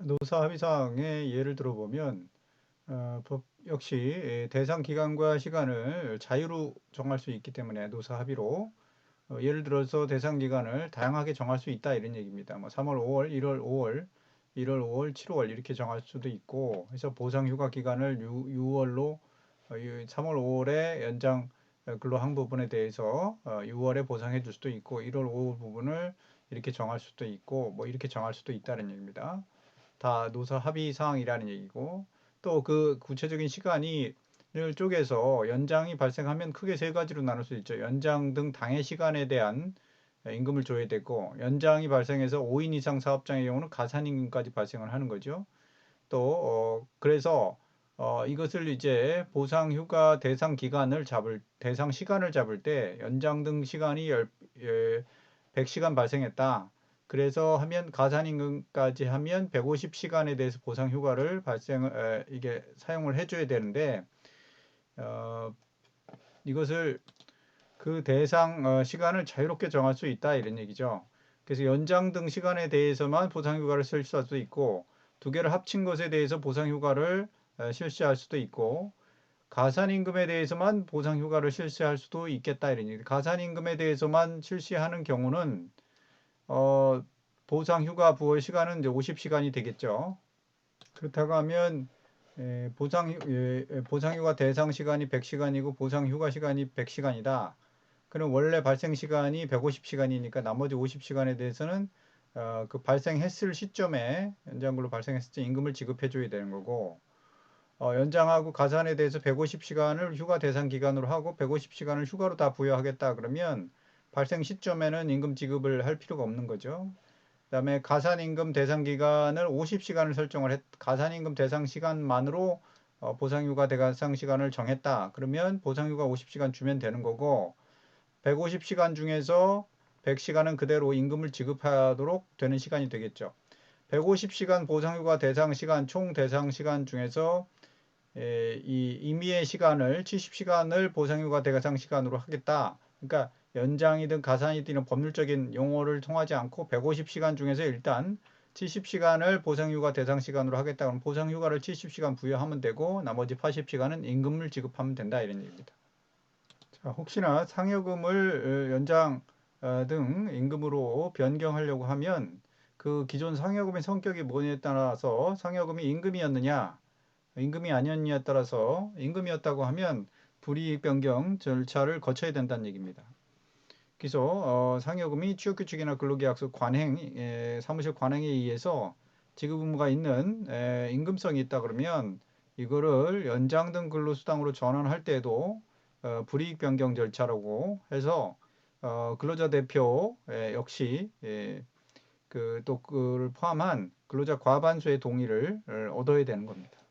노사 합의사항의 예를 들어보면 법 역시 대상 기간과 시간을 자유로 정할 수 있기 때문에 노사 합의로 예를 들어서 대상 기간을 다양하게 정할 수 있다 이런 얘기입니다. 뭐 3월, 5월, 1월, 5월, 1월, 5월, 7월 이렇게 정할 수도 있고 해서 보상 휴가 기간을 6월로 3월, 5월에 연장 근로한 부분에 대해서 6월에 보상해 줄 수도 있고 1월, 5월 부분을 이렇게 정할 수도 있고 뭐 이렇게 정할 수도 있다는 얘기입니다. 다 노사 합의 사항이라는 얘기고 또 그 구체적인 시간이 를 쪼개서 연장이 발생하면 크게 세 가지로 나눌 수 있죠. 연장 등 당해 시간에 대한 임금을 줘야 되고 연장이 발생해서 5인 이상 사업장의 경우는 가산임금까지 발생을 하는 거죠. 또 그래서 이것을 이제 보상 휴가 대상 기간을 대상 시간을 잡을 때 연장 등 시간이 100시간 발생했다. 그래서 하면 가산임금까지 하면 150시간에 대해서 보상 휴가를 이게 사용을 해줘야 되는데 어, 이것을 그 대상 시간을 자유롭게 정할 수 있다 이런 얘기죠. 그래서 연장 등 시간에 대해서만 보상휴가를 실시할 수 있고 두 개를 합친 것에 대해서 보상휴가를 실시할 수도 있고 가산임금에 대해서만 보상휴가를 실시할 수도 있겠다 이런 얘기. 가산임금에 대해서만 실시하는 경우는 보상휴가 부월 시간은 이제 50시간이 되겠죠. 그렇다고 하면 보상휴가 대상 시간이 100시간이고 보상휴가 시간이 100시간이다. 그럼 원래 발생 시간이 150시간이니까 나머지 50시간에 대해서는 그 발생했을 시점에 연장근로 발생했을 때 임금을 지급해 줘야 되는 거고 연장하고 가산에 대해서 150시간을 휴가 대상 기간으로 하고 150시간을 휴가로 다 부여하겠다 그러면 발생 시점에는 임금 지급을 할 필요가 없는 거죠. 그다음에 가산임금 대상 기간을 50시간을 가산임금 대상 시간만으로 보상휴가 대상 시간을 정했다. 그러면 보상휴가 50시간 주면 되는 거고 150시간 중에서 100시간은 그대로 임금을 지급하도록 되는 시간이 되겠죠. 150시간 보상휴가 대상 시간 총 대상 시간 중에서 이 임의의 시간을 70시간을 보상휴가 대상 시간으로 하겠다. 그러니까 연장이든 가산이든 이런 법률적인 용어를 통하지 않고 150시간 중에서 일단 70시간을 보상휴가 대상 시간으로 하겠다. 그럼 보상휴가를 70시간 부여하면 되고 나머지 80시간은 임금을 지급하면 된다 이런 얘기입니다. 자, 혹시나 상여금을 연장 등 임금으로 변경하려고 하면 그 기존 상여금의 성격이 뭐냐에 따라서 상여금이 임금이었느냐 임금이 아니었냐에 따라서 임금이었다고 하면 불이익 변경 절차를 거쳐야 된다는 얘기입니다. 그래서 상여금이 취업규칙이나 근로계약서 사무실 관행에 의해서 지급 의무가 있는 임금성이 있다 그러면 이거를 연장 등 근로수당으로 전환할 때도 불이익 변경 절차라고 해서 근로자 대표 역시 또 그를 포함한 근로자 과반수의 동의를 얻어야 되는 겁니다.